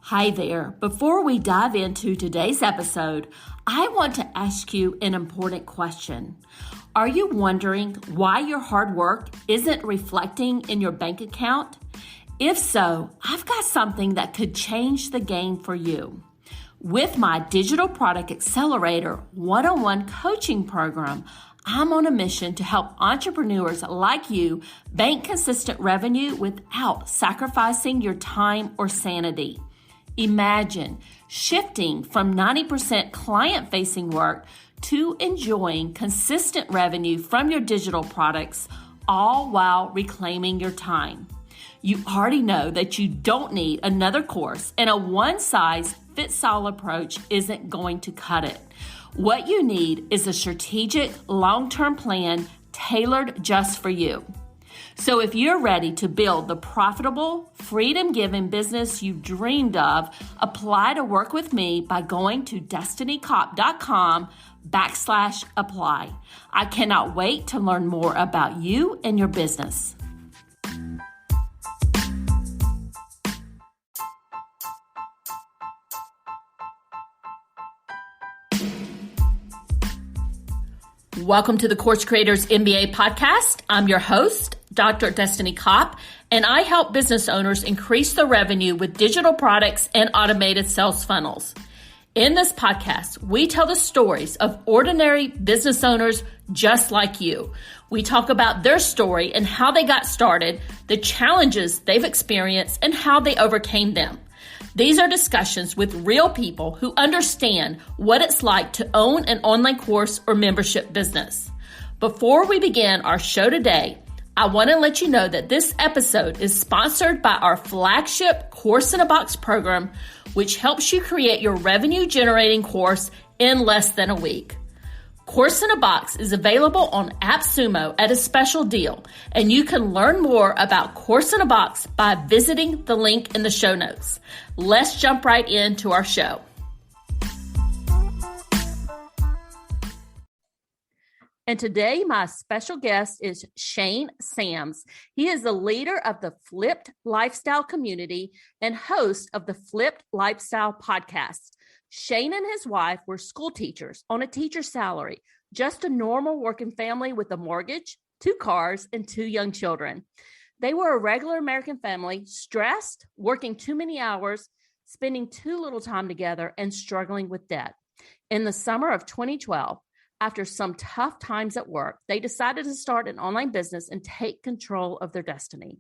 Hi there. Before we dive into today's episode, I want to ask you an important question. Are you wondering why your hard work isn't reflecting in your bank account? If so, I've got something that could change the game for you. With my Digital Product Accelerator one-on-one coaching program, I'm on a mission to help entrepreneurs like you bank consistent revenue without sacrificing your time or sanity. Imagine shifting from 90% client-facing work to enjoying consistent revenue from your digital products, all while reclaiming your time. You already know that you don't need another course, and a one-size-fits-all approach isn't going to cut it. What you need is a strategic, long-term plan tailored just for you. So if you're ready to build the profitable, freedom-giving business you dreamed of, apply to work with me by going to destinycop.com/apply. I cannot wait to learn more about you and your business. Welcome to the Course Creators MBA podcast. I'm your host, Dr. Destiny Kopp, and I help business owners increase their revenue with digital products and automated sales funnels. In this podcast, we tell the stories of ordinary business owners just like you. We talk about their story and how they got started, the challenges they've experienced, and how they overcame them. These are discussions with real people who understand what it's like to own an online course or membership business. Before we begin our show today, I want to let you know that this episode is sponsored by our flagship Course in a Box program, which helps you create your revenue-generating course in less than a week. Course in a Box is available on AppSumo at a special deal, and you can learn more about Course in a Box by visiting the link in the show notes. Let's jump right into our show. And today, my special guest is Shane Sams. He is the leader of the Flipped Lifestyle community and host of the Flipped Lifestyle podcast. Shane and his wife were school teachers on a teacher's salary, just a normal working family with a mortgage, 2 cars, and 2 young children. They were a regular American family, stressed, working too many hours, spending too little time together, and struggling with debt. In the summer of 2012, after some tough times at work, they decided to start an online business and take control of their destiny.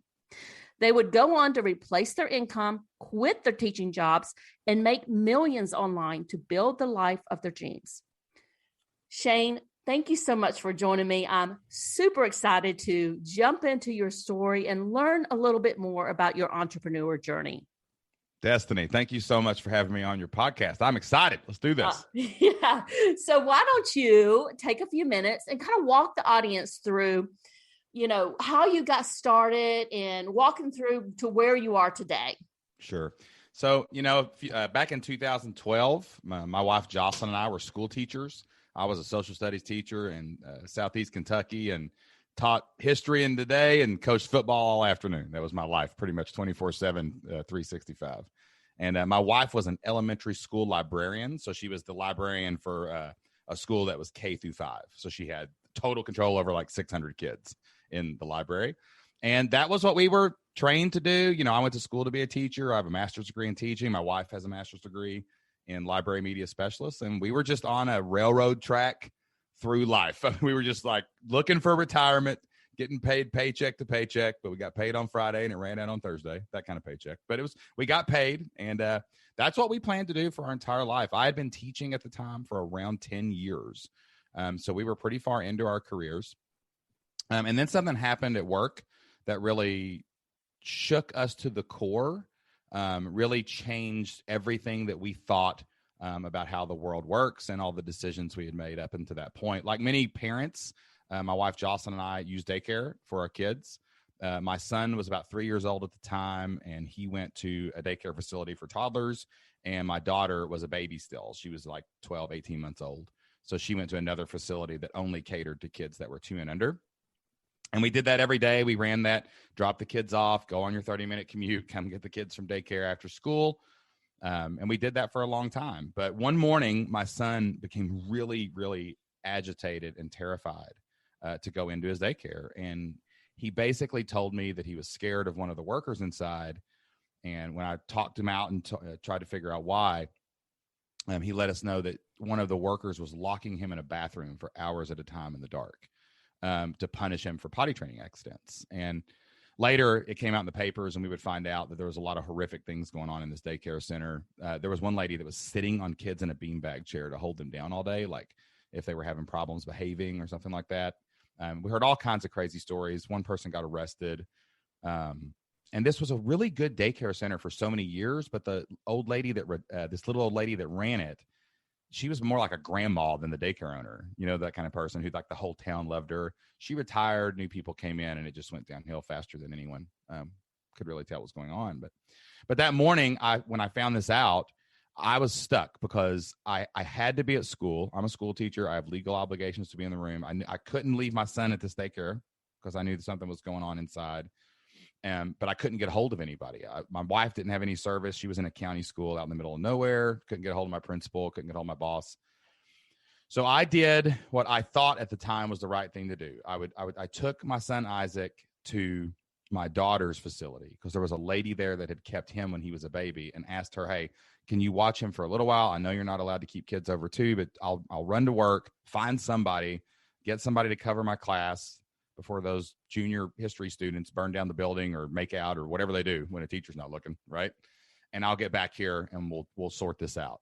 They would go on to replace their income, quit their teaching jobs, and make millions online to build the life of their dreams. Shane, thank you so much for joining me. I'm super excited to jump into your story and learn a little bit more about your entrepreneur journey. Destiny, thank you so much for having me on your podcast. I'm excited. Let's do this. Yeah. So why don't you take a few minutes and kind of walk the audience through how you got started and walking through to where you are today. Sure. So, back in 2012, my wife Jocelyn and I were school teachers. I was a social studies teacher in Southeast Kentucky and taught history in the day and coached football all afternoon. That was my life, pretty much 24/7, 365. And my wife was an elementary school librarian. So she was the librarian for a school that was K through 5. So she had total control over like 600 kids in the library. And that was what we were trained to do. I went to school to be a teacher. I have a master's degree in teaching. My wife has a master's degree in library media specialist. And we were just on a railroad track through life. We were just like looking for retirement, getting paid paycheck to paycheck, but we got paid on Friday and it ran out on Thursday, that kind of paycheck. But we got paid. And that's what we planned to do for our entire life. I had been teaching at the time for around 10 years. So we were pretty far into our careers. And then something happened at work that really shook us to the core, really changed everything that we thought about how the world works and all the decisions we had made up until that point. Like many parents, my wife Jocelyn and I used daycare for our kids. My son was about 3 years old at the time, and he went to a daycare facility for toddlers. And my daughter was a baby still. She was like 12, 18 months old. So she went to another facility that only catered to kids that were 2 and under. And we did that every day. We ran that, drop the kids off, go on your 30-minute commute, come get the kids from daycare after school. And we did that for a long time. But one morning, my son became really, really agitated and terrified to go into his daycare. And he basically told me that he was scared of one of the workers inside. And when I talked him out and tried to figure out why, he let us know that one of the workers was locking him in a bathroom for hours at a time in the dark to punish him for potty training accidents. And later, it came out in the papers, and we would find out that there was a lot of horrific things going on in this daycare center. There was one lady that was sitting on kids in a beanbag chair to hold them down all day, like if they were having problems behaving or something like that. We heard all kinds of crazy stories. One person got arrested. And this was a really good daycare center for so many years, but the old lady this little old lady that ran it, she was more like a grandma than the daycare owner, that kind of person who like the whole town loved her. She retired, new people came in, and it just went downhill faster than anyone could really tell what was going on. But that morning, when I found this out, I was stuck because I had to be at school. I'm a school teacher. I have legal obligations to be in the room. I couldn't leave my son at this daycare because I knew that something was going on inside. But I couldn't get a hold of anybody. My wife didn't have any service. She was in a county school out in the middle of nowhere. Couldn't get a hold of my principal. Couldn't get a hold of my boss. So I did what I thought at the time was the right thing to do. I took my son Isaac to my daughter's facility because there was a lady there that had kept him when he was a baby, and asked her, "Hey, can you watch him for a little while? I know you're not allowed to keep kids over 2, but I'll run to work, find somebody, get somebody to cover my class before those junior history students burn down the building or make out or whatever they do when a teacher's not looking, right? And I'll get back here and we'll sort this out."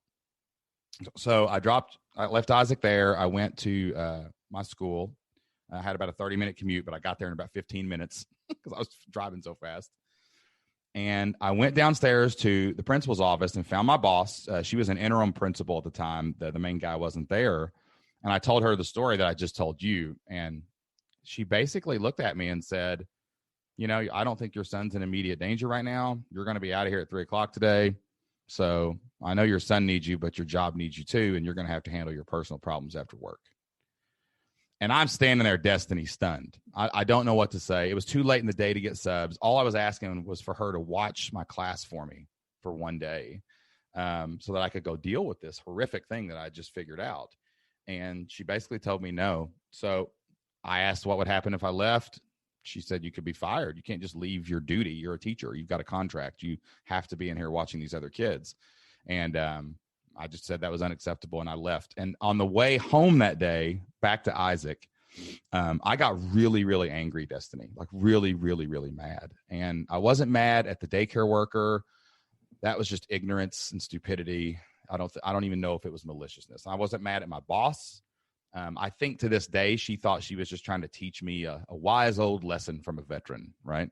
So I left Isaac there. I went to my school. I had about a 30-minute commute, but I got there in about 15 minutes because I was driving so fast. And I went downstairs to the principal's office and found my boss. She was an interim principal at the time. The main guy wasn't there. And I told her the story that I just told you. And she basically looked at me and said, I don't think your son's in immediate danger right now. You're going to be out of here at 3:00 today. So I know your son needs you, but your job needs you too. And you're going to have to handle your personal problems after work. And I'm standing there, Destiny, stunned. I don't know what to say. It was too late in the day to get subs. All I was asking was for her to watch my class for me for one day so that I could go deal with this horrific thing that I just figured out. And she basically told me no. So I asked what would happen if I left. She said, you could be fired. You can't just leave your duty. You're a teacher. You've got a contract. You have to be in here watching these other kids. And I just said that was unacceptable, and I left. And on the way home that day, back to Isaac, I got really, really angry, Destiny, like really, really, really mad. And I wasn't mad at the daycare worker. That was just ignorance and stupidity. I don't even know if it was maliciousness. I wasn't mad at my boss. I think to this day, she thought she was just trying to teach me a wise old lesson from a veteran, right?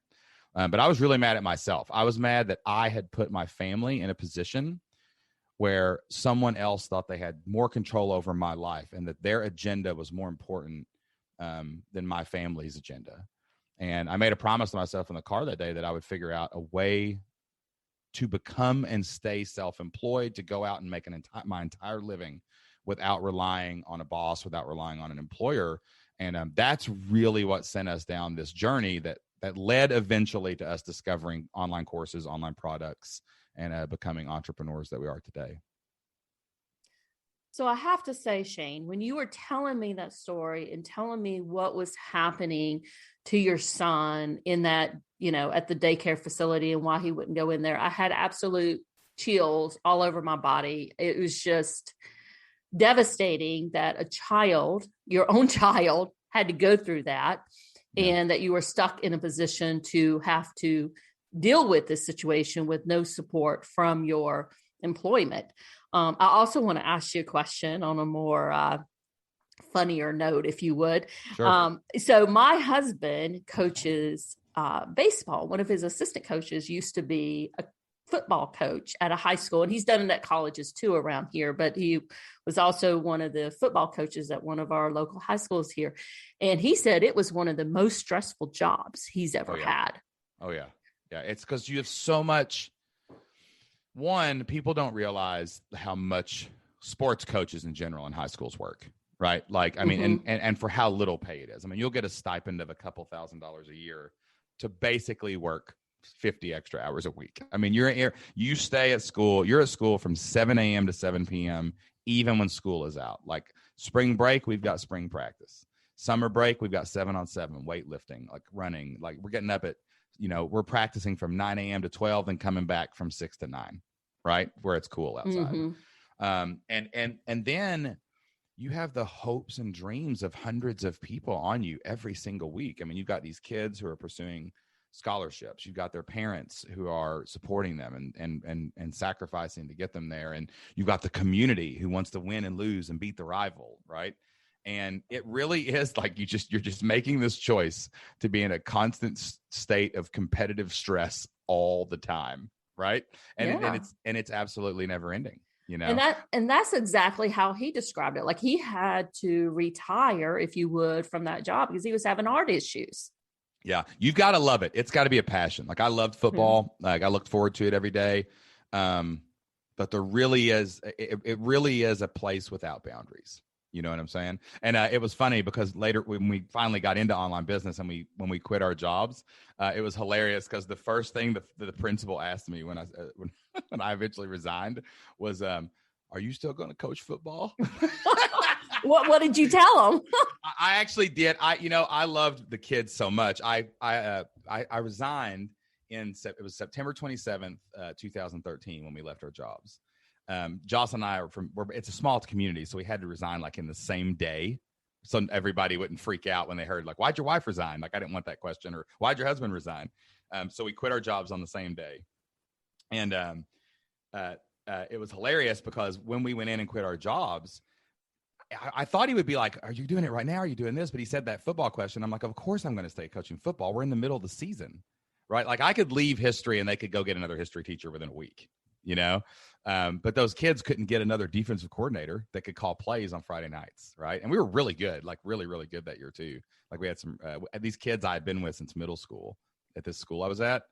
But I was really mad at myself. I was mad that I had put my family in a position where someone else thought they had more control over my life and that their agenda was more important than my family's agenda. And I made a promise to myself in the car that day that I would figure out a way to become and stay self-employed, to go out and make my entire living without relying on a boss, without relying on an employer. And that's really what sent us down this journey that led eventually to us discovering online courses, online products, and becoming entrepreneurs that we are today. So I have to say, Shane, when you were telling me that story and telling me what was happening to your son in that, at the daycare facility and why he wouldn't go in there, I had absolute chills all over my body. It was just devastating that a child, your own child, had to go through that, and that you were stuck in a position to have to deal with this situation with no support from your employment. I also want to ask you a question on a more funnier note, if you would. Sure. So my husband coaches baseball. One of his assistant coaches used to be a football coach at a high school, and he's done it at colleges too around here, but he was also one of the football coaches at one of our local high schools here. And he said it was one of the most stressful jobs he's ever had. Oh yeah. Yeah. It's because you have so much. One, people don't realize how much sports coaches in general in high schools work, right? Like, I mean, and for how little pay it is. I mean, you'll get a stipend of a couple $1,000s a year to basically work 50 extra hours a week. I mean, you stay at school. You're at school from 7 a.m. to 7 p.m. even when school is out. Like spring break, we've got spring practice. Summer break, we've got 7-on-7 weightlifting, like running. Like we're getting up at, we're practicing from 9 a.m. to 12 and coming back from 6 to 9, right? Where it's cool outside. And then you have the hopes and dreams of hundreds of people on you every single week. I mean, you've got these kids who are pursuing scholarships. You've got their parents who are supporting them and sacrificing to get them there. And you've got the community who wants to win and lose and beat the rival, right? And it really is like you're just making this choice to be in a constant state of competitive stress all the time, right? And it's absolutely never ending. And that's exactly how he described it. Like he had to retire, if you would, from that job because he was having heart issues. Yeah, you've got to love it. It's got to be a passion. Like I loved football. Like I looked forward to it every day. But there really is, it really is a place without boundaries. You know what I'm saying? And it was funny because later when we finally got into online business and when we quit our jobs, it was hilarious because the first thing the principal asked me when I eventually resigned was, "Are you still going to coach football?" What did you tell them? I actually did. I loved the kids so much. I resigned it was September 27th, 2013 when we left our jobs. Jocelyn and I it's a small community, so we had to resign like in the same day. So everybody wouldn't freak out when they heard like, "Why'd your wife resign?" Like I didn't want that question, or "Why'd your husband resign?" So we quit our jobs on the same day. And it was hilarious because when we went in and quit our jobs, I thought he would be like, "Are you doing it right now? Are you doing this?" But he said that football question. I'm like, "Of course I'm going to stay coaching football. We're in the middle of the season, right? Like I could leave history and they could go get another history teacher within a week, but those kids couldn't get another defensive coordinator that could call plays on Friday nights, right? And we were really good, like really, really good that year too. Like we had some these kids I had been with since middle school at this school I was at.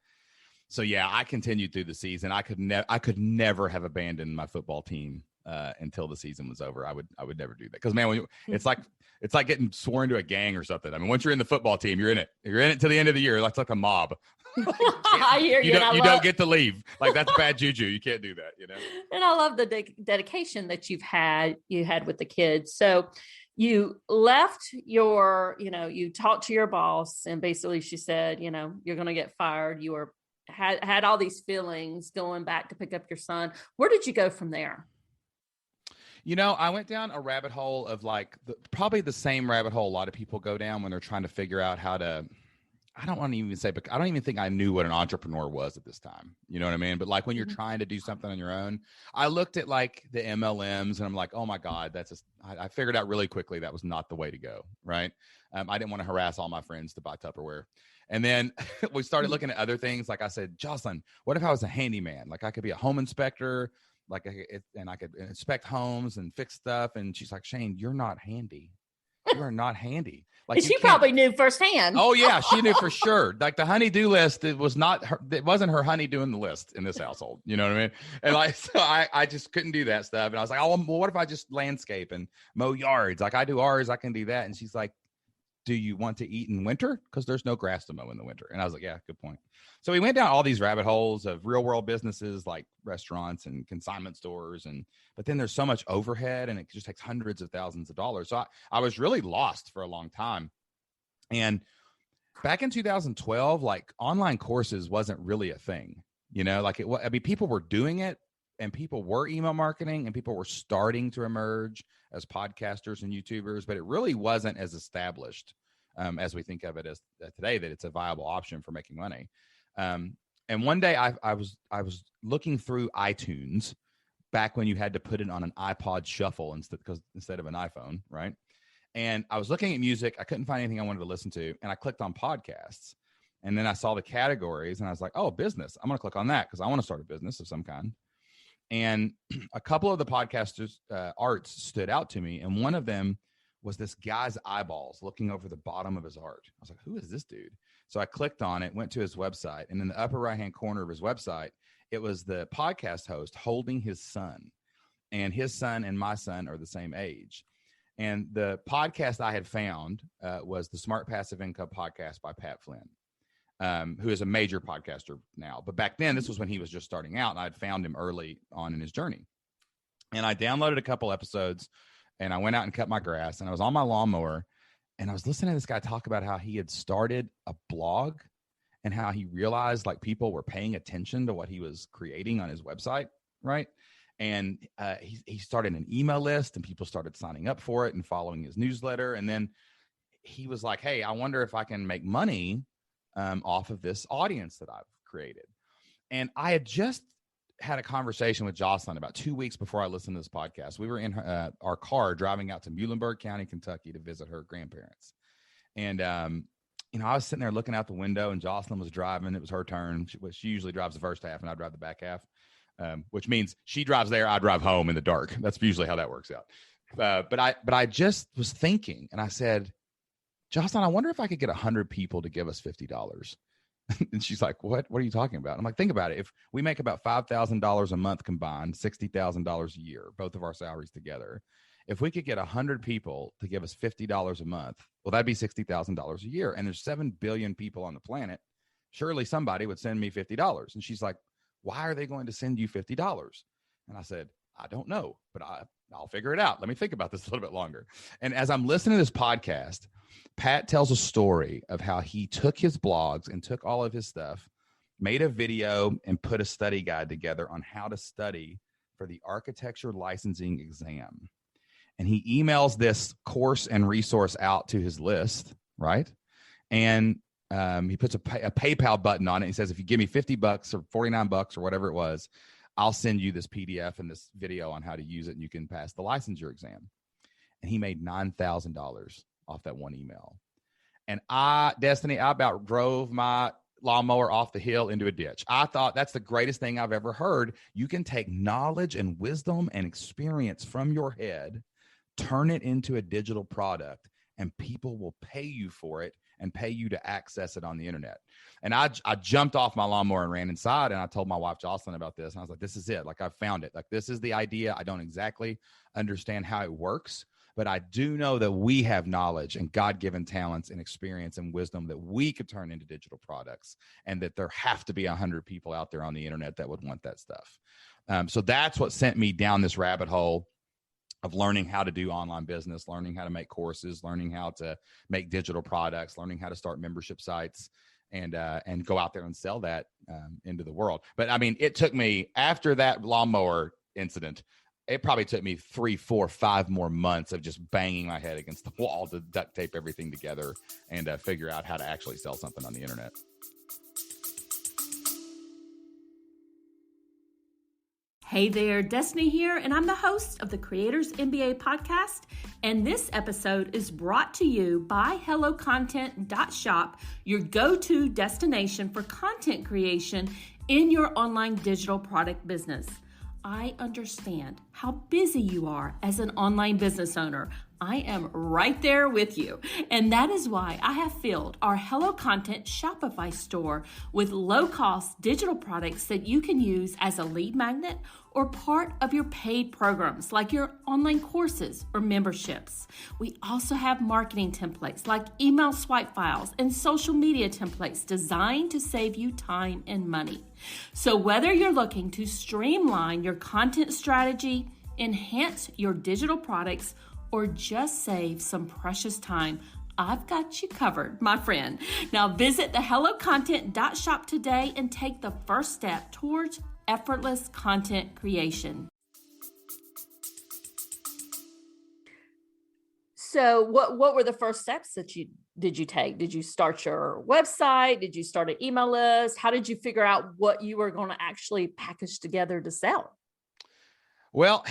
So yeah, I continued through the season. I could never have abandoned my football team until the season was over. I would never do that because man, it's like getting sworn to a gang or something. I mean, once you're in the football team, you're in it. You're in it till the end of the year. That's like a mob. I hear you. You don't get to leave. Like that's bad juju. You can't do that. And I love the dedication that you had with the kids. So you left you talked to your boss and basically she said, you're going to get fired. You had all these feelings going back to pick up your son. Where did you go from there? I went down a rabbit hole of like probably the same rabbit hole a lot of people go down when they're trying to figure out how to, I don't want to even say, but I don't even think I knew what an entrepreneur was at this time. You know what I mean? But like when you're trying to do something on your own, I looked at like the MLMs and I'm like, oh my God, I figured out really quickly that was not the way to go. Right. I didn't want to harass all my friends to buy Tupperware. And then we started looking at other things. Like I said, Jocelyn, what if I was a handyman? Like I could be a home inspector, and I could inspect homes and fix stuff. And she's like, Shane, you're not handy. You are not handy. Like she probably knew firsthand. Oh yeah, she knew for sure. Like the honey-do list, it wasn't her honey doing the list in this household. You know what I mean? And so I just couldn't do that stuff. And I was like, oh, well, what if I just landscape and mow yards? Like I do ours, I can do that. And she's like, do you want to eat in winter? Because there's no grass to mow in the winter. And I was like, yeah, good point. So we went down all these rabbit holes of real world businesses like restaurants and consignment stores. But then there's so much overhead and it just takes hundreds of thousands of dollars. So I was really lost for a long time. And back in 2012, like online courses wasn't really a thing, people were doing it and people were email marketing and people were starting to emerge as podcasters and YouTubers, but it really wasn't as established as we think of it as today, that it's a viable option for making money. And one day I was looking through iTunes back when you had to put it on an iPod shuffle instead of an iPhone, right? And I was looking at music. I couldn't find anything I wanted to listen to. And I clicked on podcasts. And then I saw the categories and I was like, oh, business. I'm going to click on that because I want to start a business of some kind. And a couple of the podcasters' arts stood out to me. And one of them was this guy's eyeballs looking over the bottom of his art. I was like, who is this dude? So I clicked on it, went to his website. And in the upper right-hand corner of his website, it was the podcast host holding his son. And his son and my son are the same age. And the podcast I had found was the Smart Passive Income podcast by Pat Flynn. who is a major podcaster now. But back then, this was when he was just starting out, and I'd found him early on in his journey. And I downloaded a couple episodes, and I went out and cut my grass, and I was on my lawnmower, and I was listening to this guy talk about how he had started a blog and how he realized like people were paying attention to what he was creating on his website, right? And he started an email list, and people started signing up for it and following his newsletter. And then he was like, hey, I wonder if I can make money off of this audience that I've created. And I had just had a conversation with Jocelyn about 2 weeks before I listened to this podcast. We were in our car driving out to Muhlenberg County, Kentucky to visit her grandparents. And, I was sitting there looking out the window, and Jocelyn was driving. It was her turn. She usually drives the first half, and I drive the back half, which means she drives there, I drive home in the dark. That's usually how that works out. But I just was thinking, and I said, Jocelyn, I wonder if I could get 100 people to give us $50. And she's like, what are you talking about? I'm like, think about it. If we make about $5,000 a month combined, $60,000 a year, both of our salaries together, if we could get 100 people to give us $50 a month, well, that'd be $60,000 a year. And there's 7 billion people on the planet. Surely somebody would send me $50. And she's like, why are they going to send you $50? And I said, I don't know, but I'll figure it out. Let me think about this a little bit longer. And as I'm listening to this podcast, Pat tells a story of how he took his blogs and took all of his stuff, made a video, and put a study guide together on how to study for the architecture licensing exam. And he emails this course and resource out to his list, right? And he puts a PayPal button on it. He says, if you give me $50 or $49 or whatever it was, I'll send you this PDF and this video on how to use it, and you can pass the licensure exam. And he made $9,000 off that one email. And Destiny, I about drove my lawnmower off the hill into a ditch. I thought that's the greatest thing I've ever heard. You can take knowledge and wisdom and experience from your head, turn it into a digital product, and people will pay you for it and pay you to access it on the internet. And I jumped off my lawnmower and ran inside, and I told my wife, Jocelyn, about this. And I was like, this is it. Like, I found it. Like, this is the idea. I don't exactly understand how it works, but I do know that we have knowledge and God-given talents and experience and wisdom that we could turn into digital products, and that there have to be 100 people out there on the internet that would want that stuff. So that's what sent me down this rabbit hole of learning how to do online business, learning how to make courses, learning how to make digital products, learning how to start membership sites, and go out there and sell that into the world. But I mean, it took me, after that lawnmower incident, it probably took me 3, 4, 5 more months of just banging my head against the wall to duct tape everything together and figure out how to actually sell something on the internet. Hey there, Destiny here, and I'm the host of the Creators MBA podcast. And this episode is brought to you by HelloContent.shop, your go-to destination for content creation in your online digital product business. I understand how busy you are as an online business owner. I am right there with you. And that is why I have filled our Hello Content Shopify store with low-cost digital products that you can use as a lead magnet or part of your paid programs like your online courses or memberships. We also have marketing templates like email swipe files and social media templates designed to save you time and money. So whether you're looking to streamline your content strategy, enhance your digital products, or just save some precious time, I've got you covered, my friend. Now visit the HelloContent.shop today and take the first step towards effortless content creation. So what were the first steps that you take? Did you start your website? Did you start an email list? How did you figure out what you were going to actually package together to sell? Well,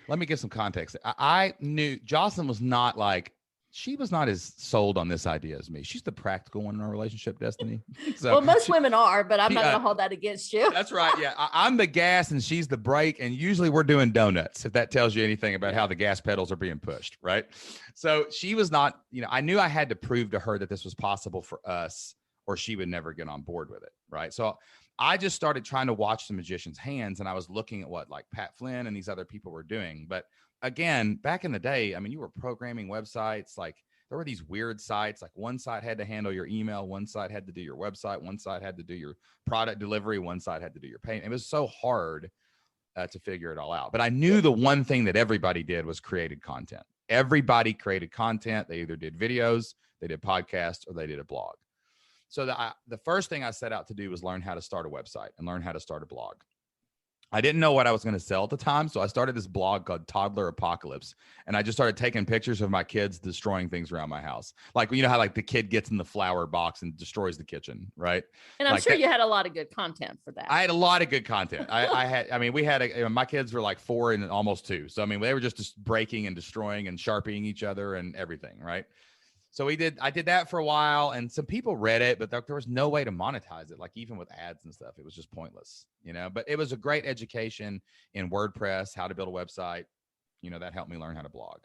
let me give some context. I knew Jocelyn was not as sold on this idea as me. She's the practical one in our relationship, Destiny. So well, most women are, but I'm not going to hold that against you. That's right. Yeah. I'm the gas and she's the brake. And usually we're doing donuts, if that tells you anything about how the gas pedals are being pushed. Right. So she was not, I knew I had to prove to her that this was possible for us, or she would never get on board with it. Right. So I just started trying to watch the magician's hands, and I was looking at what like Pat Flynn and these other people were doing. But again, back in the day, I mean, you were programming websites, like there were these weird sites. Like one site had to handle your email, one site had to do your website, one site had to do your product delivery, one site had to do your payment. It was so hard to figure it all out. But I knew the one thing that everybody did was created content. Everybody created content. They either did videos, they did podcasts, or they did a blog. So the first thing I set out to do was learn how to start a website and learn how to start a blog. I didn't know what I was going to sell at the time. So I started this blog called Toddler Apocalypse. And I just started taking pictures of my kids destroying things around my house. Like, you know how like the kid gets in the flower box and destroys the kitchen, right? And I'm like sure you had a lot of good content for that. I had a lot of good content. We had, my kids were like 4 and almost 2. So, I mean, they were just breaking and destroying and sharpieing each other and everything, right? So I did that for a while, and some people read it, but there was no way to monetize it. Like even with ads and stuff, it was just pointless, but it was a great education in WordPress, how to build a website. That helped me learn how to blog.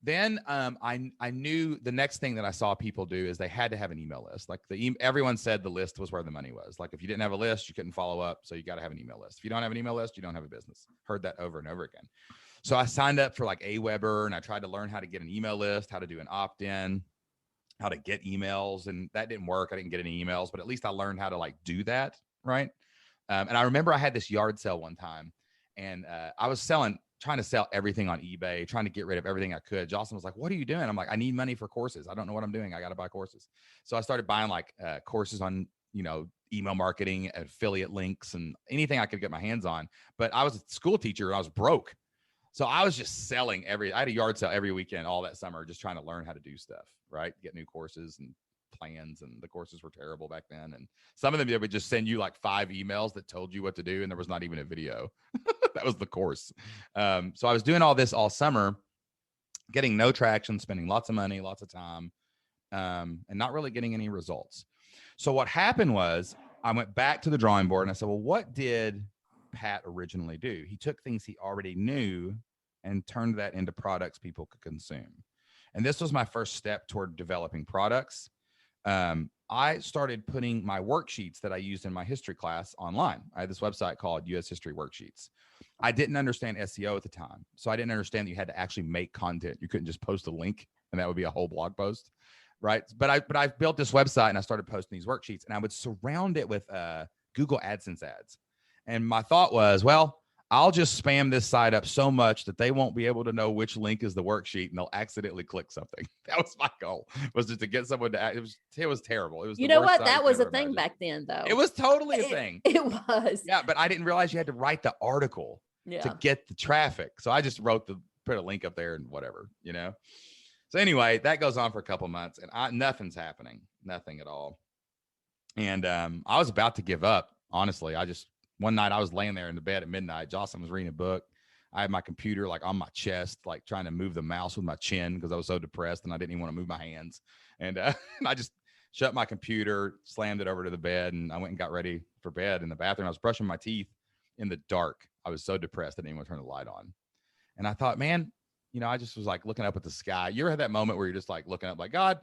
Then I knew the next thing that I saw people do is they had to have an email list. Like everyone said the list was where the money was. Like if you didn't have a list, you couldn't follow up. So you got to have an email list. If you don't have an email list, you don't have a business. Heard that over and over again. So I signed up for like Aweber, and I tried to learn how to get an email list, how to do an opt-in, how to get emails, and that didn't work. I didn't get any emails, but at least I learned how to like do that. Right. And I remember I had this yard sale one time, and I was trying to sell everything on eBay, trying to get rid of everything I could. Jocelyn was like, "What are you doing?" I'm like, "I need money for courses. I don't know what I'm doing. I got to buy courses." So I started buying like courses on, email marketing, affiliate links, and anything I could get my hands on. But I was a school teacher and I was broke. So I was just selling I had a yard sale every weekend, all that summer, just trying to learn how to do stuff, right? Get new courses and plans, and the courses were terrible back then. And some of them, they would just send you like 5 emails that told you what to do, and there was not even a video. That was the course. So I was doing all this all summer, getting no traction, spending lots of money, lots of time, and not really getting any results. So what happened was I went back to the drawing board and I said, well, what did Pat originally do? He took things he already knew and turned that into products people could consume. And this was my first step toward developing products. I started putting my worksheets that I used in my history class online. I had this website called US History Worksheets. I didn't understand SEO at the time. So I didn't understand that you had to actually make content. You couldn't just post a link and that would be a whole blog post. Right. But I built this website and I started posting these worksheets, and I would surround it with Google AdSense ads. And my thought was, well, I'll just spam this site up so much that they won't be able to know which link is the worksheet, and they'll accidentally click something. That was my goal, was just to get someone to it was terrible. It was, you know what? That was a thing back then, though. It was totally a thing. It was. Yeah. But I didn't realize you had to write the article to get the traffic. So I just put a link up there and whatever, So anyway, that goes on for a couple months, and nothing's happening, nothing at all. And I was about to give up. Honestly, one night I was laying there in the bed at midnight. Jocelyn was reading a book. I had my computer like on my chest, like trying to move the mouse with my chin because I was so depressed and I didn't even want to move my hands. And I just shut my computer, slammed it over to the bed, and I went and got ready for bed in the bathroom. I was brushing my teeth in the dark. I was so depressed I didn't even want to turn the light on. And I thought, man, I just was like looking up at the sky. You ever had that moment where you're just like looking up like, God,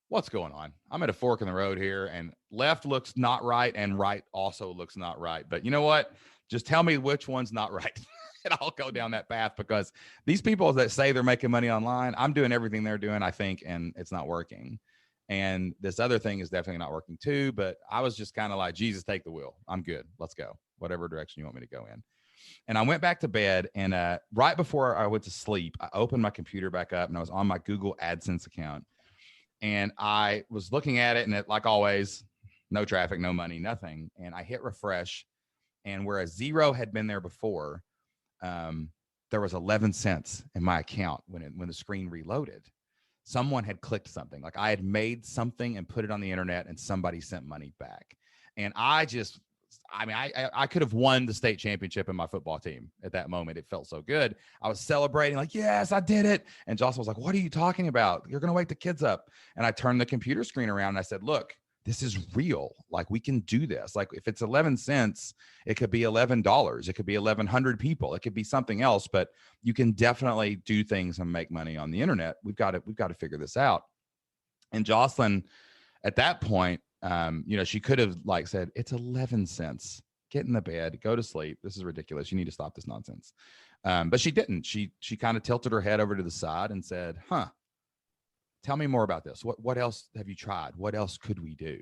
what's going on? I'm at a fork in the road here, and left looks not right and right also looks not right. But you know what? Just tell me which one's not right and I'll go down that path, because these people that say they're making money online, I'm doing everything they're doing, I think, and it's not working. And this other thing is definitely not working too. But I was just kind of like, Jesus, take the wheel. I'm good. Let's go. Whatever direction you want me to go in. And I went back to bed, and right before I went to sleep, I opened my computer back up, and I was on my Google AdSense account. And I was looking at it, and it, like always, no traffic, no money, nothing. And I hit refresh, and where a 0 had been there before, there was 11 cents in my account when the screen reloaded. Someone had clicked something. Like I had made something and put it on the internet, and somebody sent money back. And I could have won the state championship in my football team at that moment. It felt so good. I was celebrating like, yes, I did it. And Jocelyn was like, what are you talking about? You're going to wake the kids up. And I turned the computer screen around and I said, look, this is real. Like we can do this. Like if it's 11 cents, it could be $11. It could be 1,100 people. It could be something else, but you can definitely do things and make money on the internet. We've got to figure this out. And Jocelyn, at that point, she could have like said, it's 11 cents. Get in the bed, go to sleep. This is ridiculous. You need to stop this nonsense. But she didn't. She kind of tilted her head over to the side and said, tell me more about this. What else have you tried? What else could we do?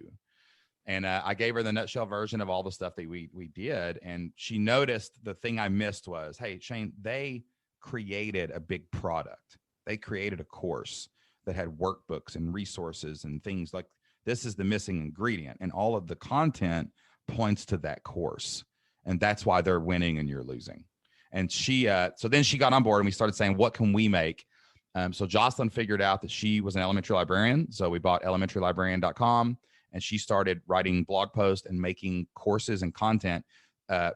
And I gave her the nutshell version of all the stuff that we did. And she noticed the thing I missed was, hey, Shane, they created a big product. They created a course that had workbooks and resources and things like this is the missing ingredient. And all of the content points to that course. And that's why they're winning and you're losing. And so then she got on board and we started saying, what can we make? So Jocelyn figured out that she was an elementary librarian. So we bought elementarylibrarian.com. And she started writing blog posts and making courses and content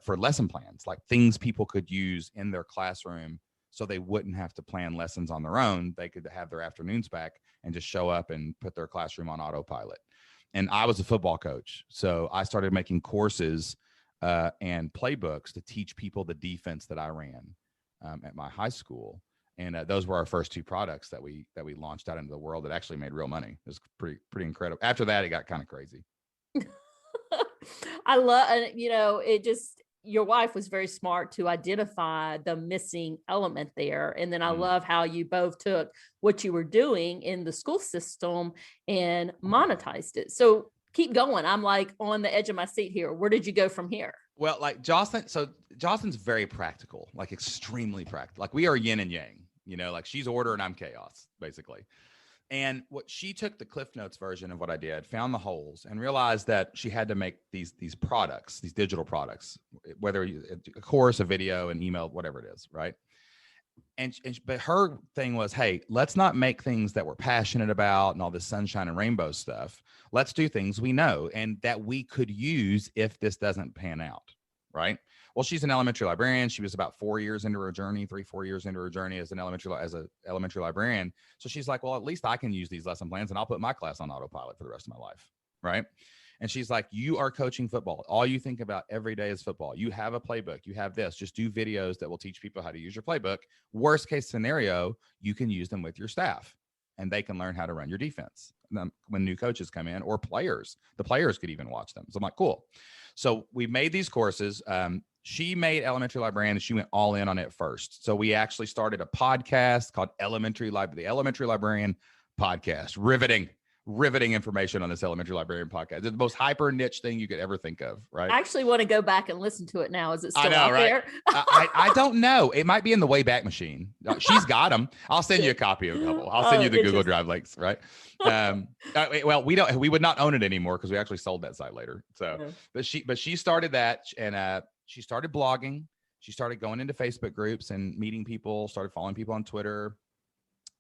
for lesson plans, like things people could use in their classroom so they wouldn't have to plan lessons on their own. They could have their afternoons back and just show up and put their classroom on autopilot. And I was a football coach. So I started making courses and playbooks to teach people the defense that I ran at my high school. And those were our first two products that we launched out into the world that actually made real money. It was pretty incredible. After that, it got kind of crazy. I love, your wife was very smart to identify the missing element there. And then I love how you both took what you were doing in the school system and monetized it. So keep going. I'm like on the edge of my seat here. Where did you go from here? Well, like Jocelyn, so Jocelyn's very practical, like extremely practical. Like we are yin and yang, like she's order and I'm chaos, basically. And what she took the Cliff Notes version of what I did, found the holes, and realized that she had to make these products, these digital products, whether a course, a video, an email, whatever it is, right? But her thing was, hey, let's not make things that we're passionate about and all this sunshine and rainbow stuff. Let's do things we know and that we could use if this doesn't pan out, right? Well, she's an elementary librarian. She was about 4 years into her journey, 3-4 years into her journey as an elementary librarian. So she's like, well, at least I can use these lesson plans and I'll put my class on autopilot for the rest of my life, right? And she's like, you are coaching football. All you think about every day is football. You have a playbook. You have this. Just do videos that will teach people how to use your playbook. Worst case scenario, you can use them with your staff and they can learn how to run your defense. When new coaches come in or players, the players could even watch them. So I'm like, cool. So we made these courses. She made Elementary Librarian and she went all in on it first. So we actually started a podcast called the Elementary Librarian Podcast. Riveting information on this Elementary Librarian podcast. It's the most hyper niche thing you could ever think of, right? I actually want to go back and listen to it now. Is it still out right? there? I don't know. It might be in the Wayback Machine. She's got them. I'll send you a copy of a couple. I'll send you the Google Drive links, right? Well, we would not own it anymore because we actually sold that site later. So, but she started that and she started blogging. She started going into Facebook groups and meeting people, started following people on Twitter.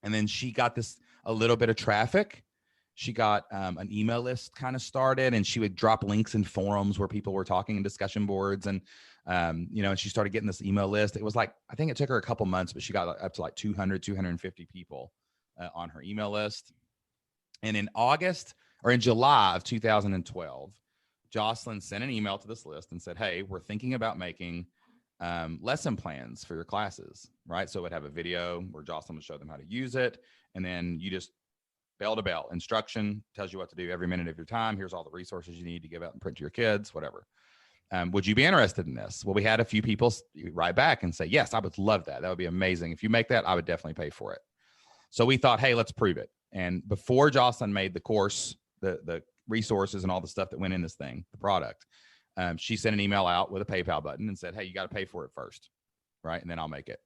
And then she got a little bit of traffic. She got an email list kind of started and she would drop links in forums where people were talking in discussion boards. And, and she started getting this email list. It was like, I think it took her a couple months, but she got up to like 250 people on her email list. And in July of 2012, Jocelyn sent an email to this list and said, hey, we're thinking about making lesson plans for your classes, right? So it would have a video where Jocelyn would show them how to use it. And then you just bell to bell instruction tells you what to do every minute of your time. Here's all the resources you need to give out and print to your kids, whatever. Would you be interested in this? Well, we had a few people write back and say, yes, I would love that. That would be amazing. If you make that, I would definitely pay for it. So we thought, hey, let's prove it. And before Jocelyn made the course, the resources and all the stuff that went in this thing, the product, she sent an email out with a PayPal button and said, hey, you got to pay for it first, right? And then I'll make it.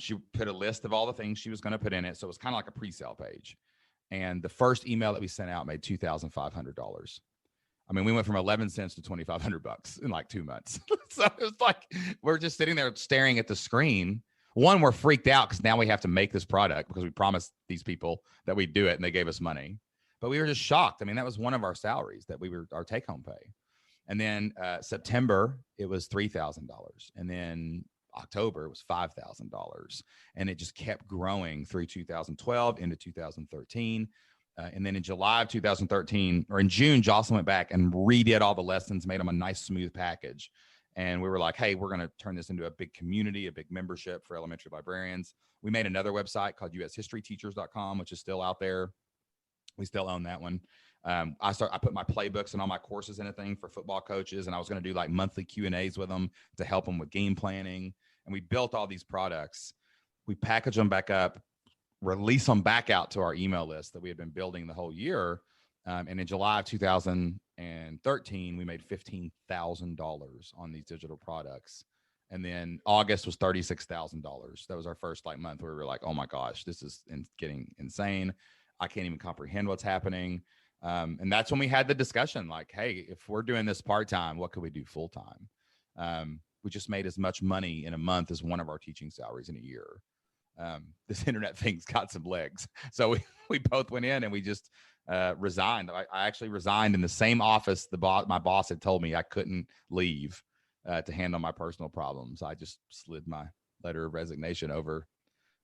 She put a list of all the things she was going to put in it. So it was kind of like a pre-sale page. And the first email that we sent out made $2,500. I mean, we went from 11 cents to $2,500 in like 2 months. So it was like, we're just sitting there staring at the screen. One, we're freaked out because now we have to make this product because we promised these people that we'd do it and they gave us money. But we were just shocked. I mean, that was one of our salaries that our take home pay. And then September, it was $3,000. And then October, it was $5,000. And it just kept growing through 2012 into 2013. And then in July of 2013, or in June, Jocelyn went back and redid all the lessons, made them a nice, smooth package. And we were like, hey, we're going to turn this into a big community, a big membership for elementary librarians. We made another website called ushistoryteachers.com, which is still out there. We still own that one. I put my playbooks and all my courses in a thing for football coaches. And I was going to do like monthly Q&As with them to help them with game planning. And we built all these products. We packaged them back up, release them back out to our email list that we had been building the whole year. And in July of 2013, we made $15,000 on these digital products. And then August was $36,000. That was our first month where we were like, oh my gosh, this is getting insane. I can't even comprehend what's happening. And that's when we had the discussion, like, hey, if we're doing this part-time, what could we do full-time? We just made as much money in a month as one of our teaching salaries in a year. This internet thing's got some legs. So we both went in and we just resigned. I actually resigned in the same office my boss had told me I couldn't leave to handle my personal problems. I just slid my letter of resignation over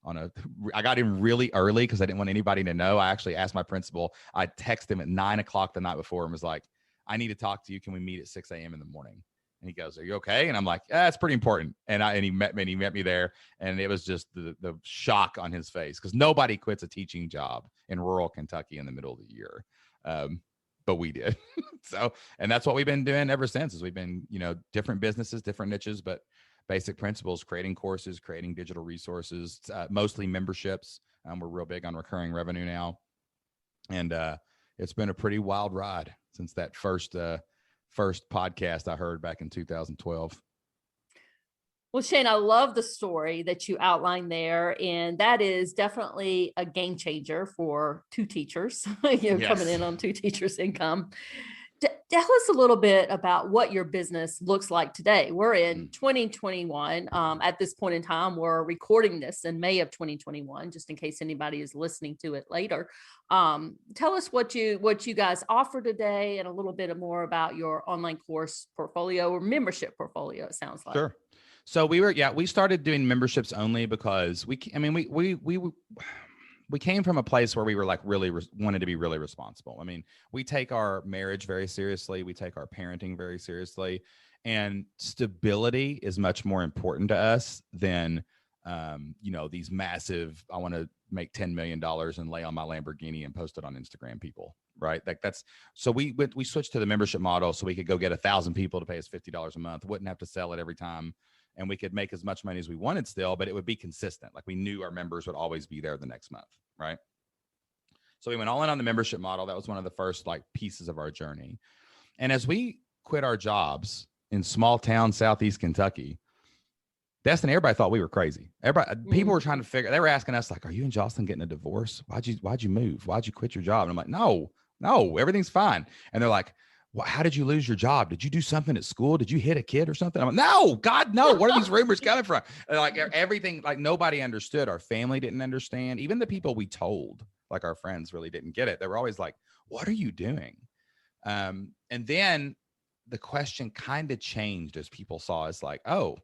I got in really early because I didn't want anybody to know. I actually asked my principal. I texted him at 9:00 the night before and was like, I need to talk to you. Can we meet at 6 a.m. in the morning? And he goes, are you okay? And I'm like, yeah, it's pretty important. And he met me there. And it was just the shock on his face because nobody quits a teaching job in rural Kentucky in the middle of the year. But we did. And that's what we've been doing ever since is we've been, different businesses, different niches, but basic principles, creating courses, creating digital resources, mostly memberships. We're real big on recurring revenue now. And it's been a pretty wild ride since that first podcast I heard back in 2012. Well, Shane, I love the story that you outlined there. And that is definitely a game changer for two teachers, yes. Coming in on two teachers' income. Tell us a little bit about what your business looks like today. We're in 2021. At this point in time, we're recording this in May of 2021, just in case anybody is listening to it later. Tell us what you guys offer today and a little bit more about your online course portfolio or membership portfolio, it sounds like. Sure. So we started doing memberships only because we came from a place where we were wanted to be really responsible. I mean, we take our marriage very seriously. We take our parenting very seriously, and stability is much more important to us than, these massive, I want to make $10 million and lay on my Lamborghini and post it on Instagram people, right? So we switched to the membership model so we could go get 1,000 people to pay us $50 a month. Wouldn't have to sell it every time. And we could make as much money as we wanted still, but it would be consistent. Like we knew our members would always be there the next month, right? So we went all in on the membership model. That was one of the first pieces of our journey. And as we quit our jobs in small town Southeast Kentucky, Destiny, everybody thought we were crazy. People were trying to they were asking us are you and Jocelyn getting a divorce? Why'd you move? Why'd you quit your job? And I'm like, no, everything's fine. And they're like, well, how did you lose your job? Did you do something at school? Did you hit a kid or something? I'm like, no, God, no. Where are these rumors coming from? And everything, nobody understood. Our family didn't understand. Even the people we told, our friends, really didn't get it. They were always like, what are you doing? And then the question kind of changed as people saw us oh,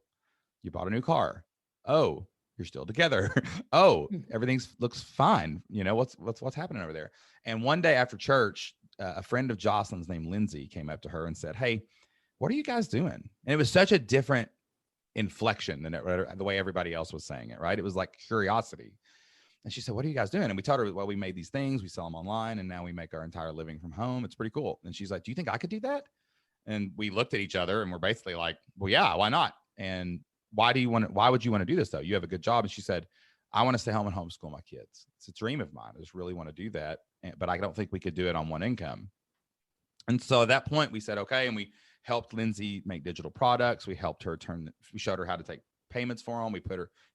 you bought a new car. Oh, you're still together. Oh, everything looks fine. What's happening over there? And one day after church, a friend of Jocelyn's named Lindsay came up to her and said, hey, what are you guys doing? And it was such a different inflection than the way everybody else was saying it, right? It was curiosity. And she said, what are you guys doing? And we told her, well, we made these things, we sell them online, and now we make our entire living from home. It's pretty cool. And she's like, do you think I could do that? And we looked at each other and we're basically like, well, yeah, why not? And why would you want to do this though? You have a good job. And she said, I want to stay home and homeschool my kids. It's a dream of mine. I just really want to do that. But I don't think we could do it on one income. And so at that point we said, okay. And we helped Lindsay make digital products. We helped her we showed her how to take payments for them. We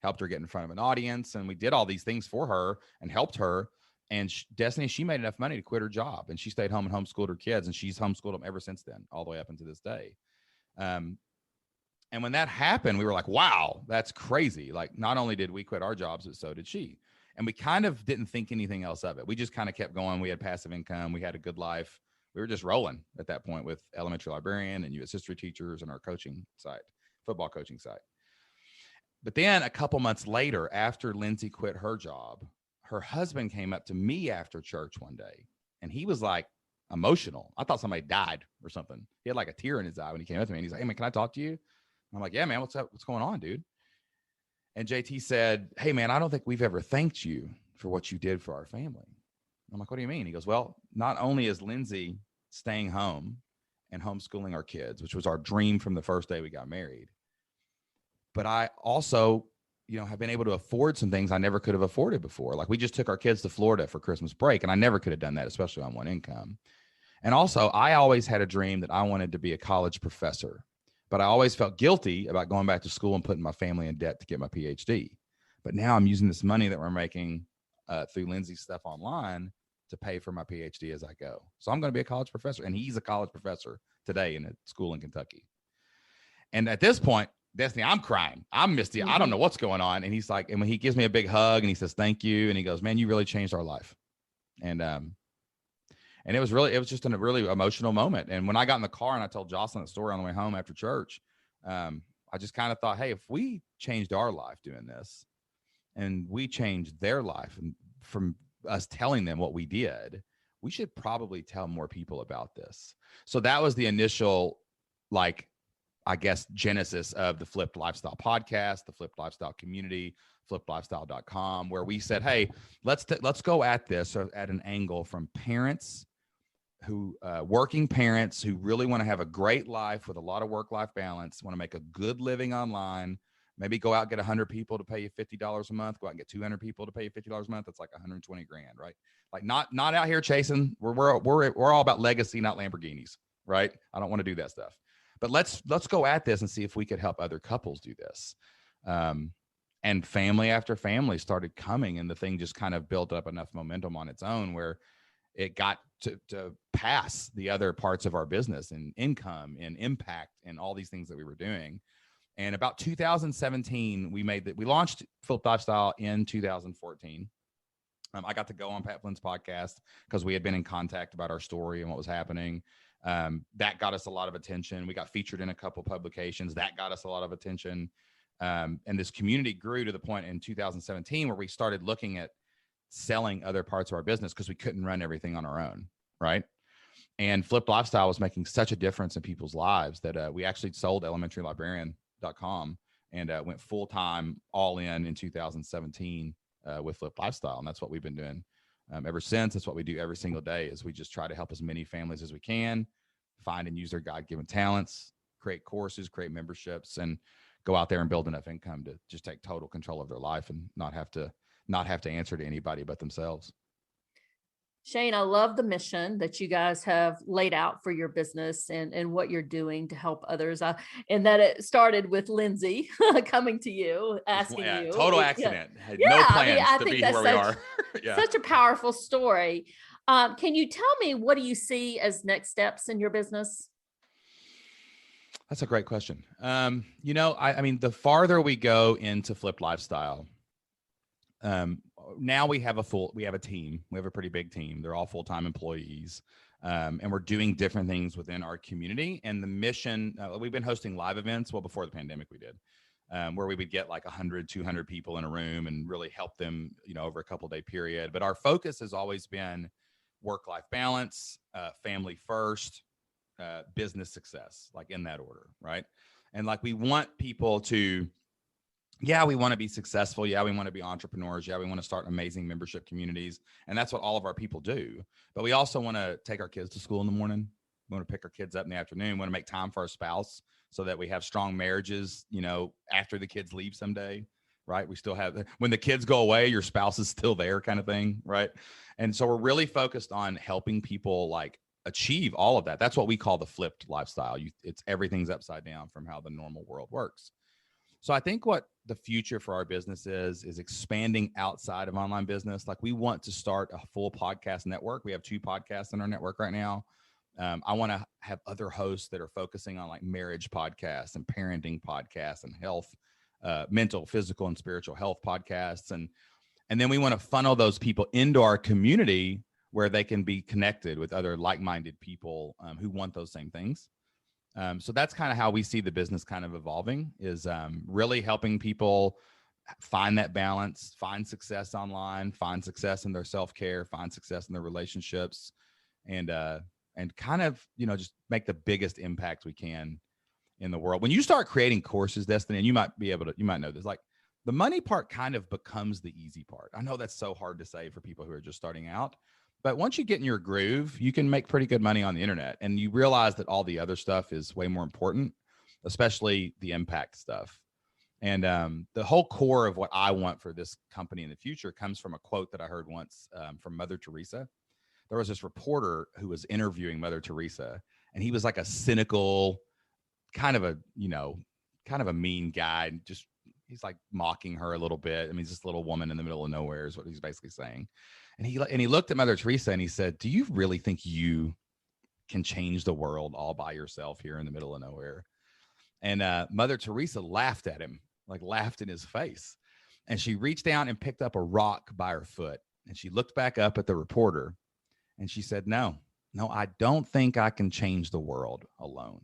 helped her get in front of an audience, and we did all these things for her and helped her. And Destiny, she made enough money to quit her job, and she stayed home and homeschooled her kids, and she's homeschooled them ever since then, all the way up into this day. And when that happened, we were like, wow, that's crazy. Not only did we quit our jobs, but so did she. And we kind of didn't think anything else of it. We just kind of kept going. We had passive income. We had a good life. We were just rolling at that point with elementary librarian and U.S. history teachers and our coaching site, football coaching site. But then a couple months later, after Lindsay quit her job, her husband came up to me after church one day, and he was emotional. I thought somebody died or something. He had a tear in his eye when he came up to me, and he's like, hey man, can I talk to you? I'm like, yeah, man, what's up? What's going on, dude? And JT said, hey man, I don't think we've ever thanked you for what you did for our family. I'm like, what do you mean? He goes, well, not only is Lindsay staying home and homeschooling our kids, which was our dream from the first day we got married, but I also, have been able to afford some things I never could have afforded before. Like we just took our kids to Florida for Christmas break, and I never could have done that, especially on one income. And also, I always had a dream that I wanted to be a college professor, but I always felt guilty about going back to school and putting my family in debt to get my PhD. But now I'm using this money that we're making through Lindsay's stuff online to pay for my PhD as I go. So I'm going to be a college professor, and he's a college professor today in a school in Kentucky. And at this point, Destiny, I'm crying. I'm misty. Mm-hmm. I don't know what's going on. And he's like, and when he gives me a big hug and he says, thank you. And he goes, man, you really changed our life. And it was just a really emotional moment. And when I got in the car and I told Jocelyn the story on the way home after church, I just kind of thought, hey, if we changed our life doing this and we changed their life and from us telling them what we did, we should probably tell more people about this. So that was the initial, genesis of the Flipped Lifestyle podcast, the Flipped Lifestyle community, flippedlifestyle.com, where we said, hey, let's go at this at an angle from parents who working parents who really want to have a great life with a lot of work-life balance, want to make a good living online, maybe go out and get 100 people to pay you $50 a month, go out and get 200 people to pay you $50 a month. That's like 120 grand, right? Like not out here chasing. We're all about legacy, not Lamborghinis, right? I don't want to do that stuff. But let's go at this and see if we could help other couples do this. And family after family started coming, and the thing just kind of built up enough momentum on its own where it got to pass the other parts of our business and income and impact and all these things that we were doing. And about 2017, we launched Flipped Lifestyle in 2014. I got to go on Pat Flynn's podcast because we had been in contact about our story and what was happening. That got us a lot of attention. We got featured in a couple publications. That got us a lot of attention. And this community grew to the point in 2017 where we started looking at selling other parts of our business because we couldn't run everything on our own, right? And Flipped Lifestyle was making such a difference in people's lives that we actually sold elementarylibrarian.com and went full-time all in 2017 with Flipped Lifestyle. And that's what we've been doing ever since. That's what we do every single day is we just try to help as many families as we can find and use their God-given talents, create courses, create memberships, and go out there and build enough income to just take total control of their life and not have to answer to anybody but themselves. Shane, I love the mission that you guys have laid out for your business and what you're doing to help others. And that it started with Lindsay coming to you, asking you. Total accident. Had no plans to be where we are. Such a powerful story. Can you tell me, what do you see as next steps in your business? That's a great question. I mean, the farther we go into Flipped Lifestyle, now we have a team. We have a pretty big team. They're all full-time employees. And we're doing different things within our community. And the mission, we've been hosting live events. Well, before the pandemic we did, where we would get like 100, 200 people in a room and really help them, over a couple day period. But our focus has always been work-life balance, family first, business success, like in that order. Right. And like, we want people to, we want to be successful. Yeah, we want to be entrepreneurs. Yeah, we want to start amazing membership communities. And that's what all of our people do. But we also want to take our kids to school in the morning. We want to pick our kids up in the afternoon. We want to make time for our spouse so that we have strong marriages, after the kids leave someday, right? We still have, when the kids go away, your spouse is still there kind of thing, right? And so we're really focused on helping people like achieve all of that. That's what we call the flipped lifestyle. It's everything's upside down from how the normal world works. So I think what the future for our business is expanding outside of online business. Like, we want to start a full podcast network. We have 2 podcasts in our network right now. I want to have other hosts that are focusing on like marriage podcasts and parenting podcasts and health, mental, physical, and spiritual health podcasts. And then we want to funnel those people into our community where they can be connected with other like-minded people who want those same things. So that's kind of how we see the business kind of evolving, is really helping people find that balance, find success online, find success in their self-care, find success in their relationships, and kind of, just make the biggest impact we can in the world. When you start creating courses, Destiny, and you might know this, like the money part kind of becomes the easy part. I know that's so hard to say for people who are just starting out. But once you get in your groove, you can make pretty good money on the internet, and you realize that all the other stuff is way more important, especially the impact stuff. And the whole core of what I want for this company in the future comes from a quote that I heard once from Mother Teresa. There was this reporter who was interviewing Mother Teresa, and he was like a cynical, kind of a, kind of a mean guy. And just, he's like mocking her a little bit. I mean, he's this little woman in the middle of nowhere is what he's basically saying. And he looked at Mother Teresa and he said, "Do you really think you can change the world all by yourself here in the middle of nowhere?" And Mother Teresa laughed at him, like laughed in his face. And she reached down and picked up a rock by her foot. And she looked back up at the reporter and she said, no, I don't think I can change the world alone,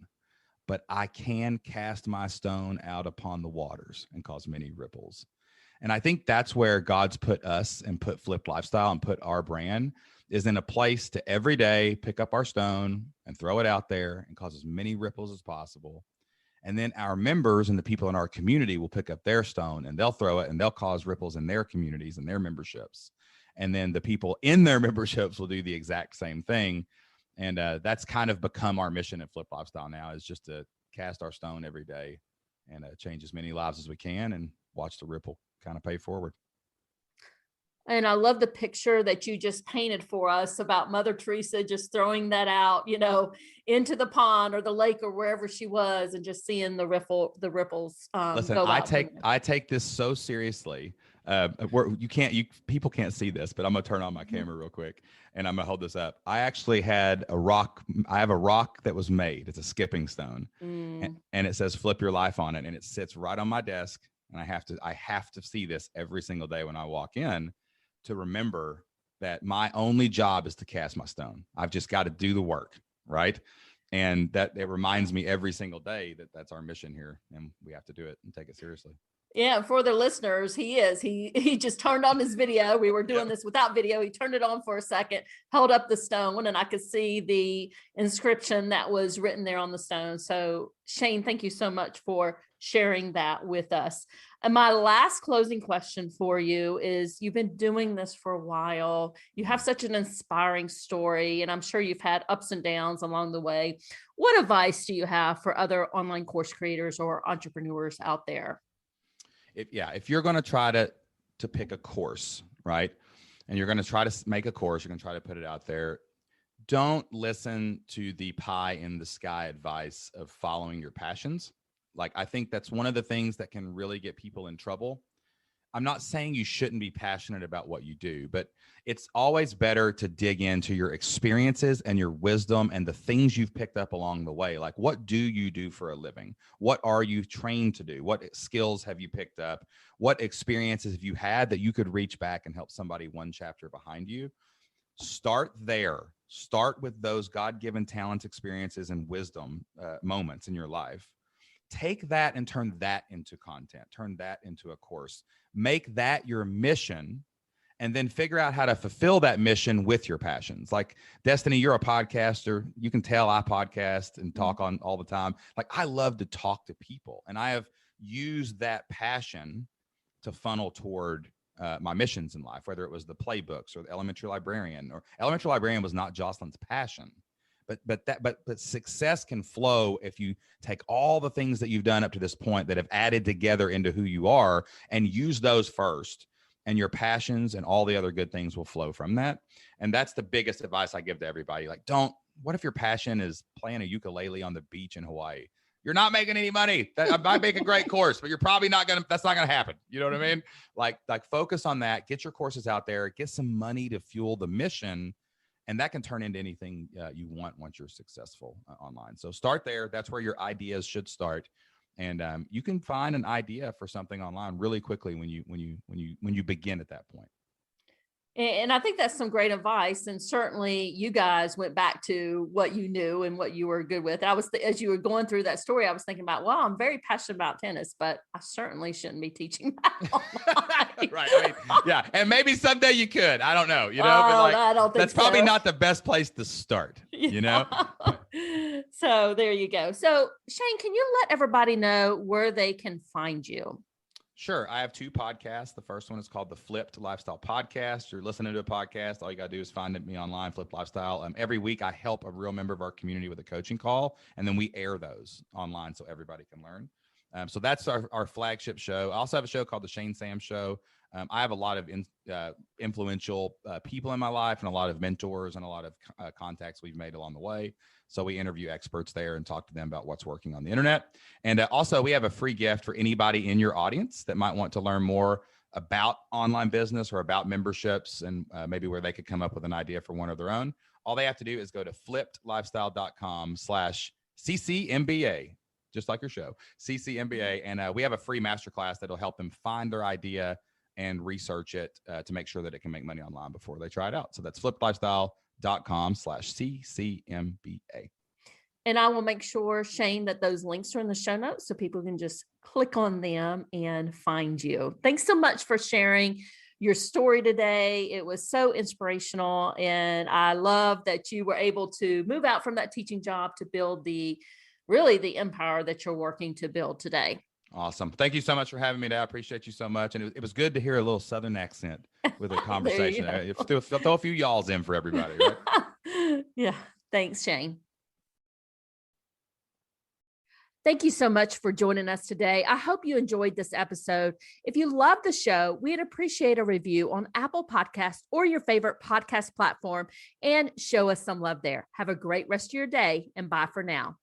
but I can cast my stone out upon the waters and cause many ripples. And I think that's where God's put us and put Flipped Lifestyle and put our brand, is in a place to every day pick up our stone and throw it out there and cause as many ripples as possible. And then our members and the people in our community will pick up their stone and they'll throw it and they'll cause ripples in their communities and their memberships. And then the people in their memberships will do the exact same thing. And that's kind of become our mission at Flip Lifestyle now, is just to cast our stone every day and change as many lives as we can and watch the ripple kind of pay forward. And I love the picture that you just painted for us about Mother Teresa just throwing that out, into the pond or the lake or wherever she was, and just seeing the ripples. Listen, go I take this so seriously. People can't see this, but I'm gonna turn on my camera real quick and I'm gonna hold this up. I actually had a rock. I have a rock that was made. It's a skipping stone, and it says "Flip Your Life" on it, and it sits right on my desk. And I have to see this every single day when I walk in, to remember that my only job is to cast my stone. I've just got to do the work, right? And that it reminds me every single day that that's our mission here, and we have to do it and take it seriously. Yeah, for the listeners, he just turned on his video. We were doing this without video. He turned it on for a second, held up the stone, and I could see the inscription that was written there on the stone. So Shane, thank you so much for sharing that with us. And my last closing question for you is, you've been doing this for a while. You have such an inspiring story, and I'm sure you've had ups and downs along the way. What advice do you have for other online course creators or entrepreneurs out there? If you're going to try to pick a course, right, and you're going to try to make a course, you're going to try to put it out there, don't listen to the pie in the sky advice of following your passions. Like, I think that's one of the things that can really get people in trouble. I'm not saying you shouldn't be passionate about what you do, but it's always better to dig into your experiences and your wisdom and the things you've picked up along the way. Like, what do you do for a living? What are you trained to do? What skills have you picked up? What experiences have you had that you could reach back and help somebody one chapter behind you? Start there. Start with those God-given talents, experiences, and wisdom moments in your life. Take that and turn that into content, turn that into a course, make that your mission, and then figure out how to fulfill that mission with your passions. Like, Destiny, you're a podcaster. You can tell I podcast and talk on all the time. Like, I love to talk to people, and I have used that passion to funnel toward my missions in life, whether it was the playbooks or the elementary librarian. Or elementary librarian was not Jocelyn's passion. But success can flow if you take all the things that you've done up to this point that have added together into who you are and use those first, and your passions and all the other good things will flow from that. And that's the biggest advice I give to everybody. Like, what if your passion is playing a ukulele on the beach in Hawaii? You're not making any money. That might make a great course, but you're probably that's not going to happen. You know what I mean? Like focus on that, get your courses out there, get some money to fuel the mission. And that can turn into anything you want once you're successful online. So start there. That's where your ideas should start, and you can find an idea for something online really quickly when you begin at that point. And I think that's some great advice. And certainly you guys went back to what you knew and what you were good with. As you were going through that story, I was thinking about, well, I'm very passionate about tennis, but I certainly shouldn't be teaching that online. Right. I mean, yeah. And maybe someday you could. I don't know. But I don't think that's probably not the best place to start, So there you go. So Shane, can you let everybody know where they can find you? Sure. I have 2 podcasts. The first one is called the Flipped Lifestyle Podcast. You're listening to a podcast. All you got to do is find me online, Flipped Lifestyle. Every week I help a real member of our community with a coaching call, and then we air those online so everybody can learn. So that's our flagship show. I also have a show called The Shane Sam Show. I have a lot of influential people in my life and a lot of mentors and a lot of contacts we've made along the way. So we interview experts there and talk to them about what's working on the internet. And also we have a free gift for anybody in your audience that might want to learn more about online business or about memberships and maybe where they could come up with an idea for one of their own. All they have to do is go to flippedlifestyle.com/CCMBA, just like your show, CCMBA. And we have a free masterclass that'll help them find their idea and research it to make sure that it can make money online before they try it out. So that's flippedlifestyle.com/CCMBA. And I will make sure, Shane, that those links are in the show notes so people can just click on them and find you. Thanks so much for sharing your story today. It was so inspirational. And I love that you were able to move out from that teaching job to build the empire that you're working to build today. Awesome. Thank you so much for having me today. I appreciate you so much. And it was good to hear a little Southern accent with a conversation. Throw a few y'alls in for everybody, right? Yeah. Thanks, Shane. Thank you so much for joining us today. I hope you enjoyed this episode. If you love the show, we'd appreciate a review on Apple Podcasts or your favorite podcast platform and show us some love there. Have a great rest of your day and bye for now.